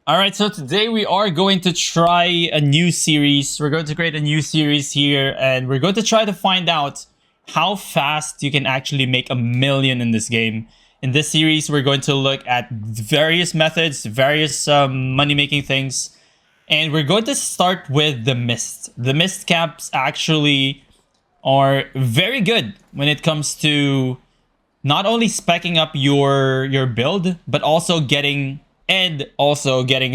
Alright, so today we are going to try a new series. We're going to create a new series here, and we're going to try to find out how fast you can actually make 1,000,000 in this game. In this series, we're going to look at various methods, various money-making things, and we're going to start with the Mist. The Mist camps actually are very good when it comes to not only speccing up your build, but also getting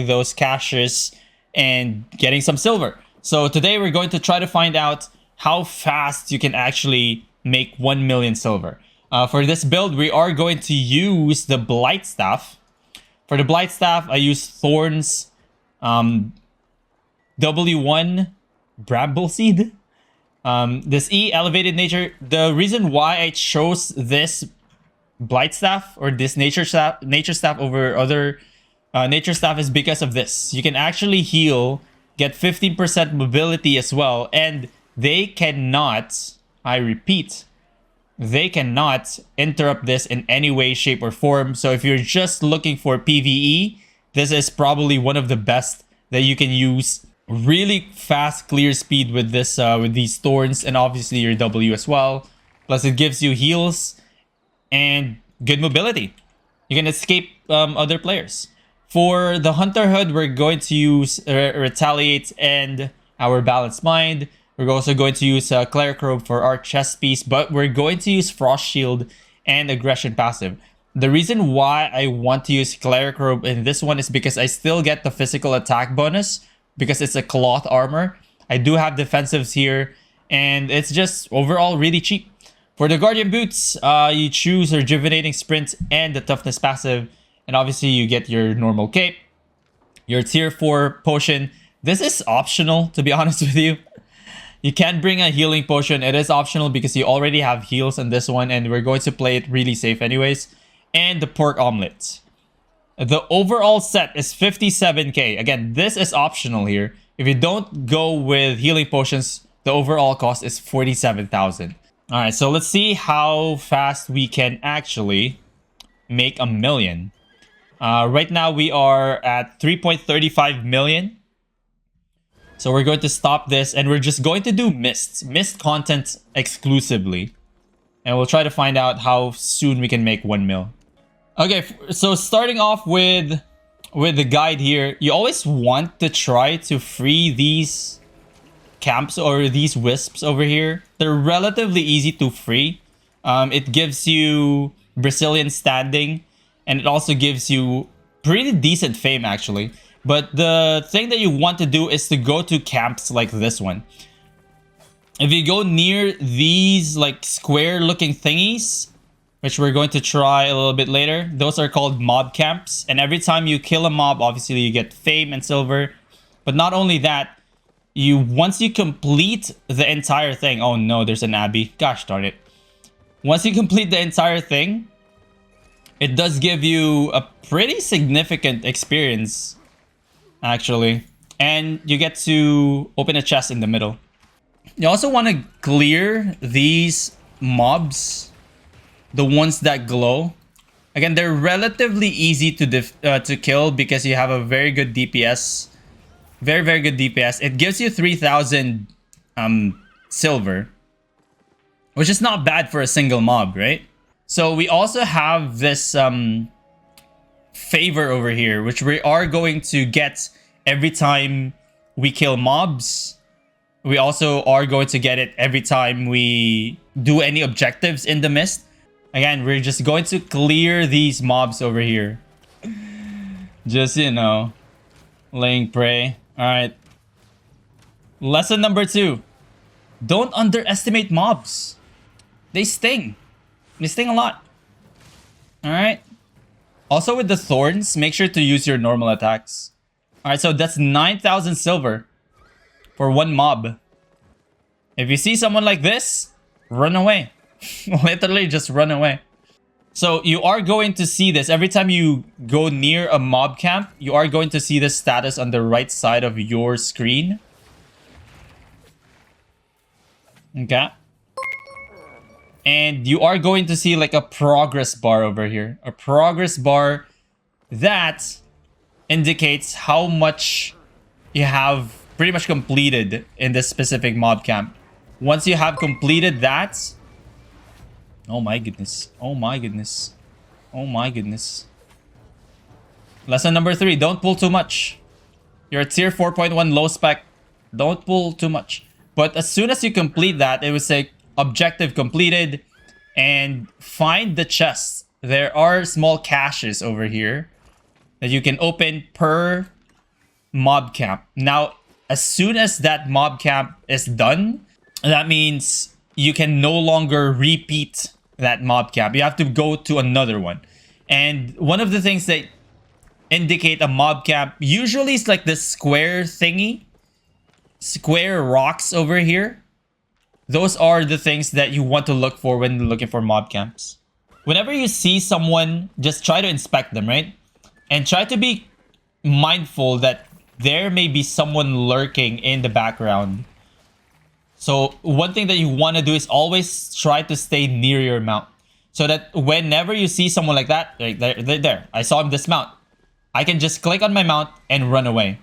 those caches and getting some silver. So today we're going to try to find out how fast you can actually make 1,000,000 silver. For this build, we are going to use the Blight Staff. For the Blight Staff, I use Thorns, W1 Bramble Seed. This E, Elevated Nature. The reason why I chose this Blight Staff or this Nature Staff over other Nature Staff is because of this. You can actually heal, get 15% mobility as well, and they cannot, I repeat, they cannot interrupt this in any way, shape, or form. So if you're just looking for PvE, this is probably one of the best that you can use. Really fast clear speed with this, with these thorns, and obviously your W as well. Plus it gives you heals and good mobility. You can escape other players. For the Hunter Hood, we're going to use Retaliate and our Balanced Mind. We're also going to use Cleric Robe for our chest piece, but we're going to use Frost Shield and Aggression Passive. The reason why I want to use Cleric Robe in this one is because I still get the physical attack bonus because it's a cloth armor. I do have defensives here, and it's just overall really cheap. For the Guardian Boots, you choose Rejuvenating Sprint and the Toughness passive. And obviously you get your normal cape, your tier 4 potion. This is optional, to be honest with you. You can bring a healing potion. It is optional because you already have heals in this one, and we're going to play it really safe anyways. And the Pork Omelette. The overall set is 57k. Again, this is optional here. If you don't go with healing potions, the overall cost is 47,000. Alright, so let's see how fast we can actually make 1,000,000. Right now we are at 3.35 million. So we're going to stop this, and we're just going to do Mist content exclusively. And we'll try to find out how soon we can make 1 mil. Okay, so starting off with the guide here, you always want to try to free these camps or these wisps over here. They're relatively easy to free. It gives you Brazilian standing, and it also gives you pretty decent fame, actually. But the thing that you want to do is to go to camps like this one. If you go near these like square-looking thingies, which we're going to try a little bit later, those are called mob camps. And every time you kill a mob, obviously you get fame and silver. But not only that, once you complete the entire thing... Oh no, there's an abbey. Gosh darn it. Once you complete the entire thing, it does give you a pretty significant experience, actually. And you get to open a chest in the middle. You also want to clear these mobs, the ones that glow. Again, they're relatively easy to kill because you have a very good DPS. Very, very good DPS. It gives you 3,000 silver, which is not bad for a single mob, right? So we also have this favor over here, which we are going to get every time we kill mobs. We also are going to get it every time we do any objectives in the Mist. Again, we're just going to clear these mobs over here. Just, you know, laying prey. Alright. Lesson number 2. Don't underestimate mobs. They sting. They sting a lot. Alright. Also with the thorns, make sure to use your normal attacks. Alright, so that's 9,000 silver for one mob. If you see someone like this, run away. Literally just run away. So you are going to see this every time you go near a mob camp. You are going to see the status on the right side of your screen. Okay. And you are going to see like a progress bar over here. A progress bar that indicates how much you have pretty much completed in this specific mob camp. Once you have completed that, oh my goodness, oh my goodness, oh my goodness. Lesson number 3, don't pull too much. You're a tier 4.1 low spec, don't pull too much. But as soon as you complete that, it will say objective completed, and find the chests. There are small caches over here that you can open per mob camp. Now, as soon as that mob camp is done, that means you can no longer repeat that mob camp. You have to go to another one. And one of the things that indicate a mob camp usually is like this square thingy, square rocks over here. Those are the things that you want to look for when looking for mob camps. Whenever you see someone, just try to inspect them, right? And try to be mindful that there may be someone lurking in the background. So one thing that you want to do is always try to stay near your mount, so that whenever you see someone like that, like there, I saw him dismount, I can just click on my mount and run away.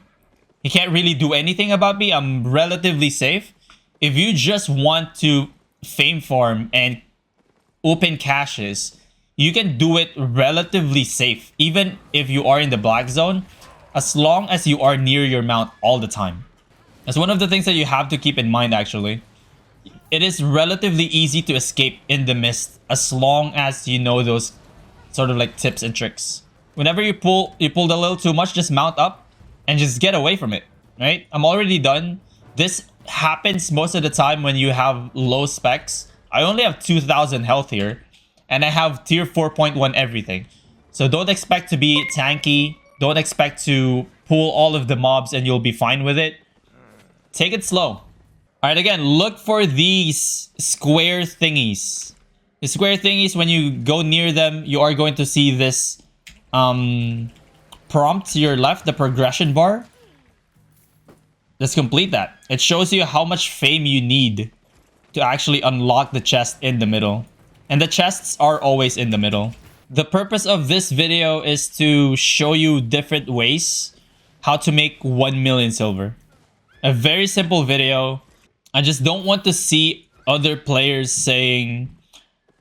He can't really do anything about me. I'm relatively safe. If you just want to fame farm and open caches, you can do it relatively safe, even if you are in the black zone, as long as you are near your mount all the time. That's one of the things that you have to keep in mind, actually. It is relatively easy to escape in the mist as long as you know those sort of like tips and tricks. Whenever you pulled a little too much, just mount up and just get away from it, right? I'm already done. This happens most of the time when you have low specs. I only have 2,000 health here, and I have tier 4.1 everything. So don't expect to be tanky. Don't expect to pull all of the mobs and you'll be fine with it. Take it slow. All right, again, look for these square thingies. The square thingies, when you go near them, you are going to see this prompt to your left, the progression bar. Let's complete that. It shows you how much fame you need to actually unlock the chest in the middle. And the chests are always in the middle. The purpose of this video is to show you different ways how to make 1 million silver. A very simple video. I just don't want to see other players saying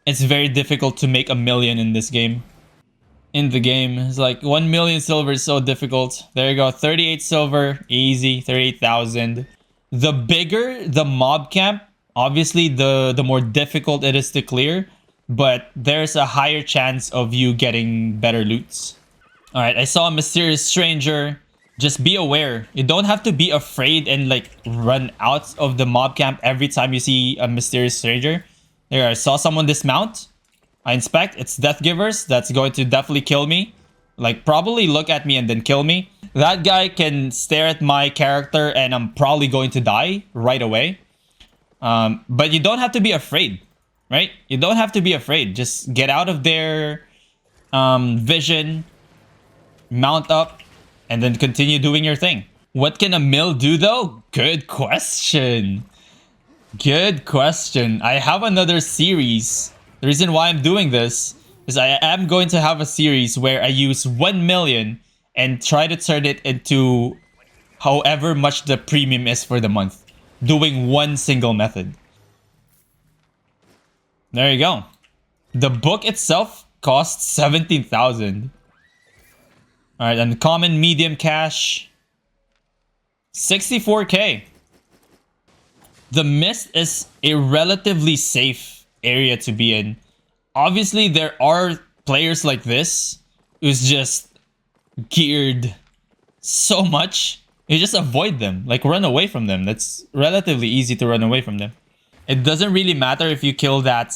it's very difficult to make 1 million in this game. In the game, it's like 1 million silver is so difficult. There you go, 38 silver, easy, 38,000. The bigger the mob camp, obviously the more difficult it is to clear, but there's a higher chance of you getting better loots. All right, I saw a mysterious stranger. Just be aware. You don't have to be afraid and like run out of the mob camp every time you see a mysterious stranger. There, I saw someone dismount. I inspect. It's death givers. That's going to definitely kill me. Like probably look at me and then kill me. That guy can stare at my character and I'm probably going to die right away. But you don't have to be afraid, right? You don't have to be afraid. Just get out of their vision, mount up, and then continue doing your thing. What can a mill do though? Good question. Good question. I have another series. The reason why I'm doing this is I am going to have a series where I use 1 million and try to turn it into however much the premium is for the month, doing one single method. There you go. The book itself costs 17,000. All right, and common medium cash, 64k. The mist is a relatively safe area to be in. Obviously, there are players like this who's just geared so much. You just avoid them, like run away from them. That's relatively easy to run away from them. It doesn't really matter if you kill that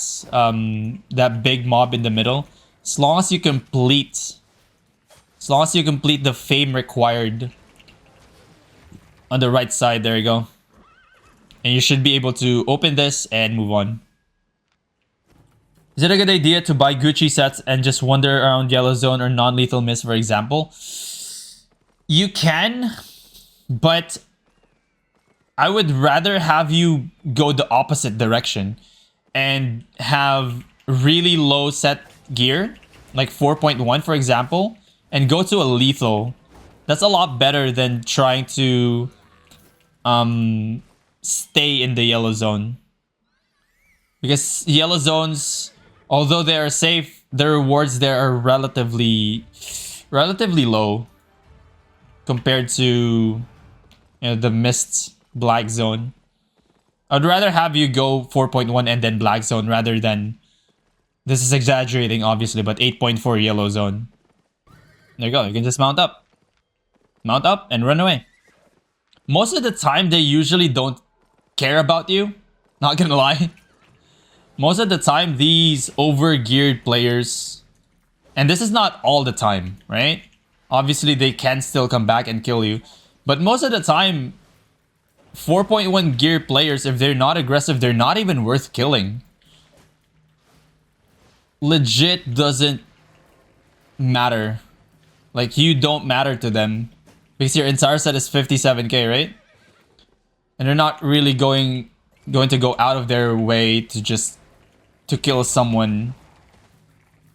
big mob in the middle, as long as you complete the fame required on the right side. There you go. And you should be able to open this and move on. Is it a good idea to buy Gucci sets and just wander around Yellow Zone or non-lethal mist, for example? You can, but I would rather have you go the opposite direction and have really low set gear, like 4.1 for example, and go to a lethal That's a lot better than trying to stay in the yellow zone. Because yellow zones, although they are safe, the rewards there are relatively low compared to the mist black zone. I'd rather have you go 4.1 and then black zone rather than, this is exaggerating obviously, but 8.4 yellow zone. There you go. You can just mount up. Mount up and run away. Most of the time, they usually don't care about you. Not gonna lie. Most of the time, these over-geared players, and this is not all the time, right? Obviously, they can still come back and kill you. But most of the time, 4.1 gear players, if they're not aggressive, they're not even worth killing. Legit doesn't matter. Like, you don't matter to them. Because your entire set is 57k, right? And they're not really going to go out of their way to kill someone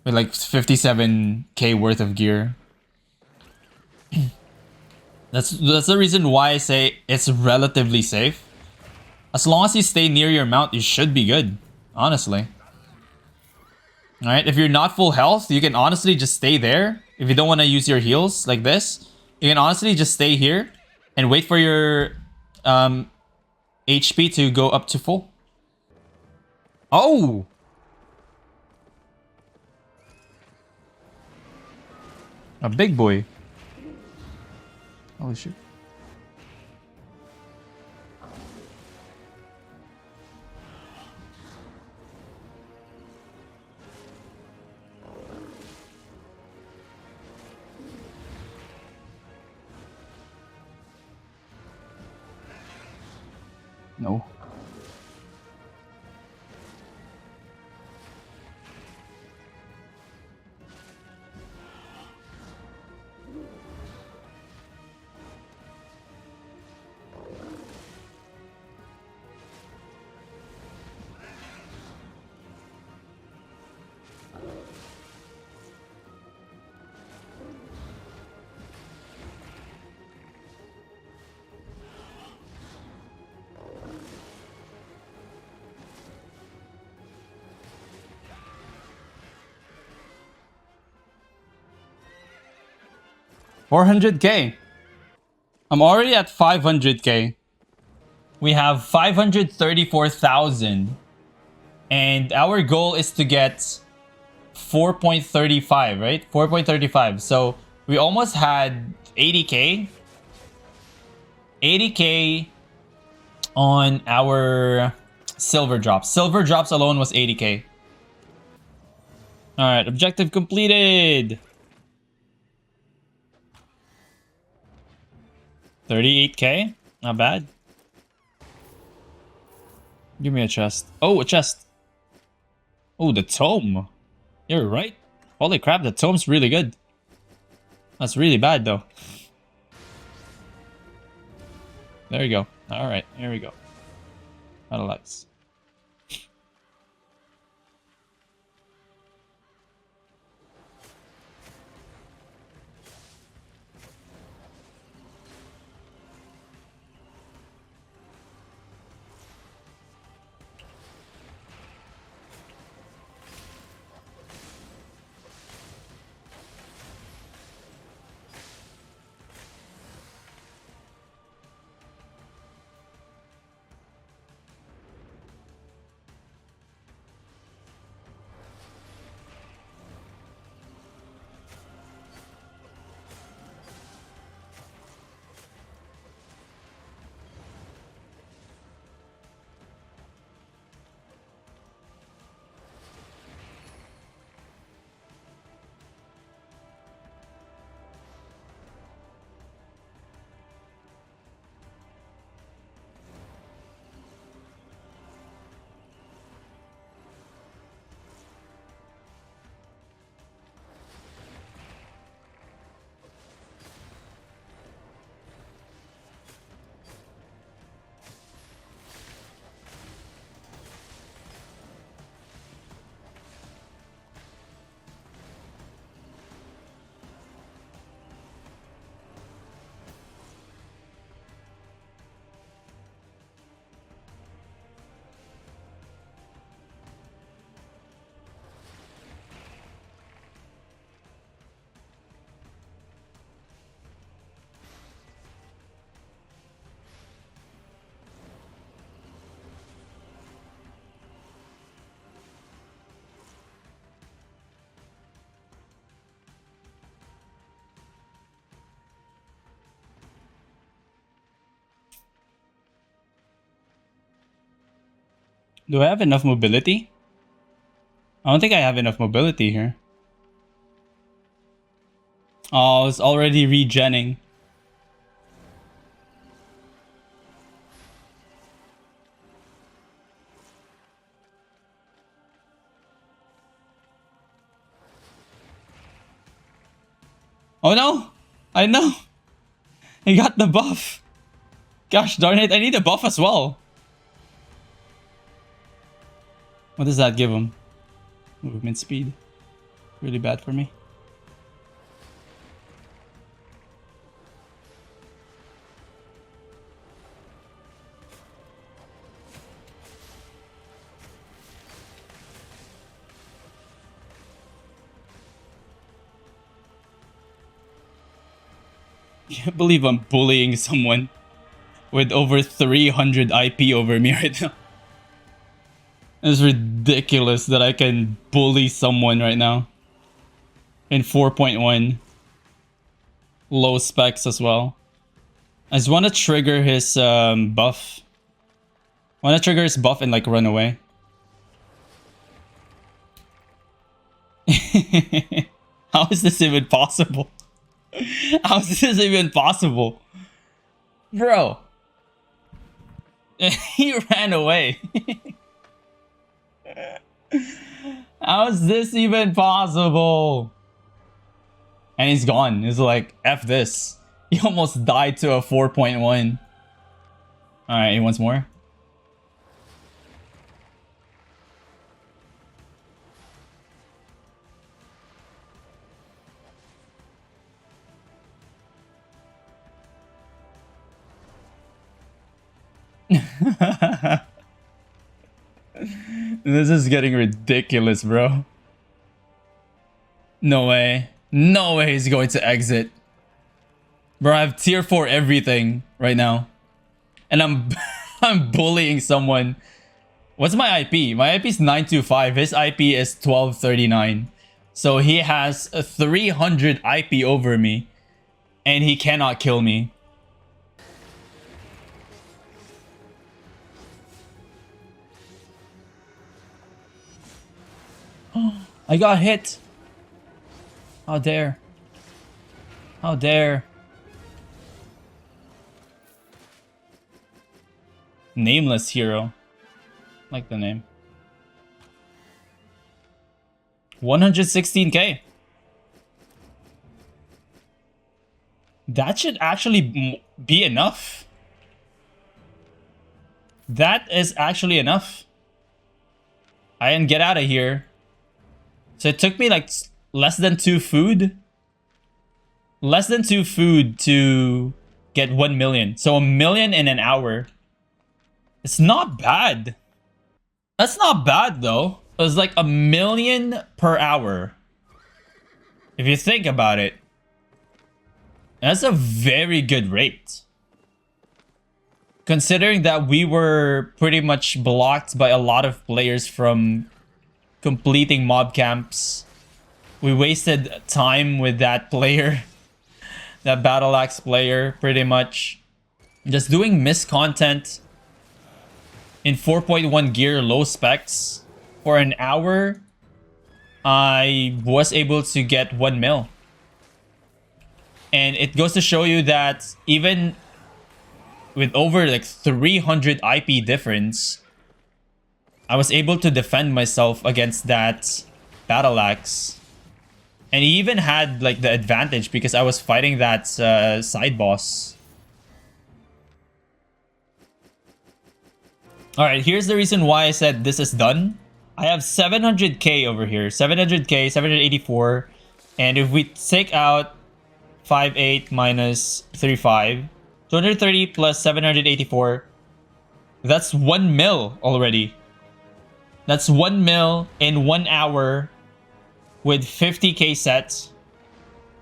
with like 57k worth of gear. That's the reason why I say it's relatively safe. As long as you stay near your mount, you should be good. Honestly. Alright, if you're not full health, you can honestly just stay there. If you don't want to use your heals like this, you can honestly just stay here and wait for your HP to go up to full. Oh! A big boy. Holy shit. No. $400k. I'm already at 500k. We have 534,000. And our goal is to get 4.35, right? 4.35. So we almost had 80k. 80k on our silver drops. Silver drops alone was 80k. Alright, objective completed. 38k? Not bad. Give me a chest. Oh, a chest. Oh, the tome. You're right. Holy crap, the tome's really good. That's really bad, though. There you go. Alright, here we go. Alex. Do I have enough mobility? I don't think I have enough mobility here. Oh, it's already regenning. Oh no! I know! He got the buff! Gosh darn it, I need a buff as well! What does that give him? Movement speed. Really bad for me. I can't believe I'm bullying someone with over 300 IP over me right now. It's ridiculous that I can bully someone right now. In 4.1. Low specs as well. I just want to trigger his buff. I want to trigger his buff and like run away. How is this even possible? How is this even possible? Bro. He ran away. How is this even possible? And he's gone. He's like, F this. He almost died to a 4.1. Alright, he wants more. This is getting ridiculous, bro. No way. No way he's going to exit. Bro, I have tier 4 everything right now. And I'm I'm bullying someone. What's my IP? My IP is 925. His IP is 1239. So he has a 300 IP over me. And he cannot kill me. I got hit. How dare. How dare. Nameless hero. Like the name. 116k. That should actually be enough. That is actually enough. I didn't get out of here. So it took me like less than 2 food. Less than 2 food to get 1 million. So 1 million in an hour. It's not bad. That's not bad though. It was like 1 million per hour. If you think about it. That's a very good rate. Considering that we were pretty much blocked by a lot of players from completing mob camps. We wasted time with that player. That battle axe player, pretty much. Just doing missed content in 4.1 gear, low specs. For an hour, I was able to get 1 mil. And it goes to show you that even with over like 300 IP difference, I was able to defend myself against that battle axe. And he even had like the advantage because I was fighting that side boss. Alright, here's the reason why I said this is done. I have 700k over here. 700k, 784. And if we take out 58 minus 35, 230 plus 784, that's 1 mil already. That's 1 mil in 1 hour with 50k sets.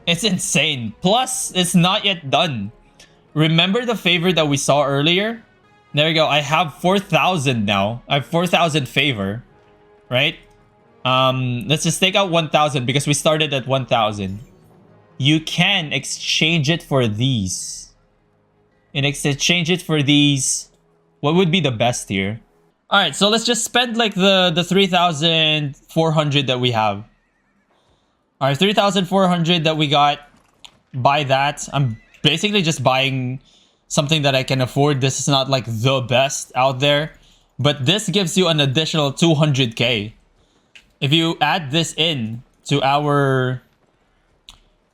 It's insane. Plus, it's not yet done. Remember the favor that we saw earlier? There we go. I have 4,000 now. I have 4,000 favor. Right? Let's just take out 1,000 because we started at 1,000. You can exchange it for these. And exchange it for these. What would be the best here? All right, so let's just spend like the 3,400 that we have. All right, 3,400 that we got. Buy that. I'm basically just buying something that I can afford. This is not like the best out there, but this gives you an additional 200k. If you add this in to our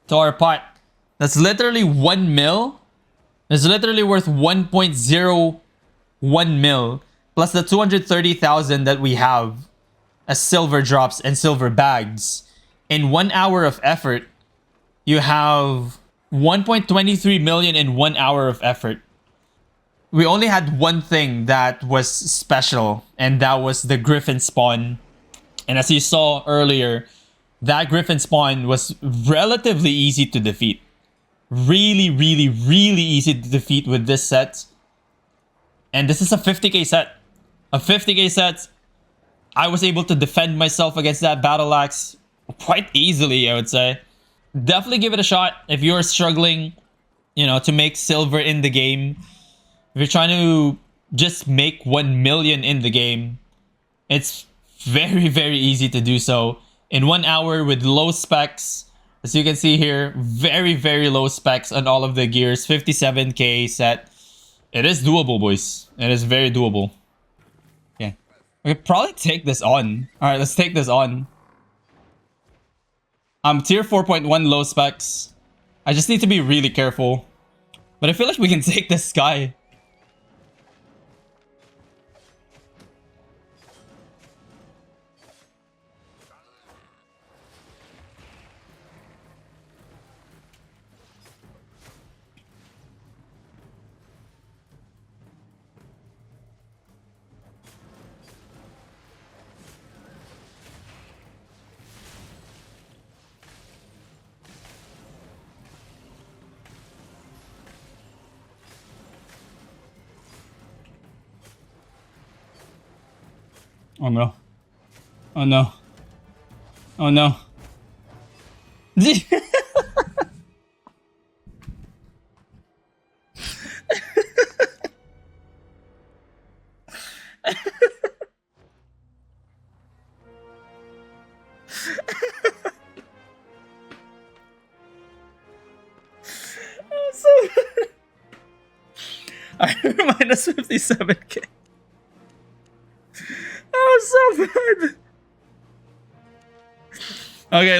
pot, that's literally 1 mil. It's literally worth 1.01 mil plus the 230,000 that we have as silver drops and silver bags. In 1 hour of effort, you have 1.23 million in 1 hour of effort. We only had one thing that was special, and that was the Griffin spawn. And as you saw earlier, that Griffin spawn was relatively easy to defeat. Really, really, really easy to defeat with this set. And this is a 50k set. A 50k set. I was able to defend myself against that battle axe quite easily, I would say. Definitely give it a shot if you're struggling, you know, to make silver in the game. If you're trying to just make 1 million in the game, it's very, very easy to do so. In 1 hour with low specs. As you can see here, very, very low specs on all of the gears. 57k set. It is doable, boys. It is very doable. Yeah. We could probably take this on. Alright, let's take this on. Tier 4.1 low specs. I just need to be really careful. But I feel like we can take this guy. Oh no. Oh no. Oh no. So I minus 57k. That was so bad. Okay,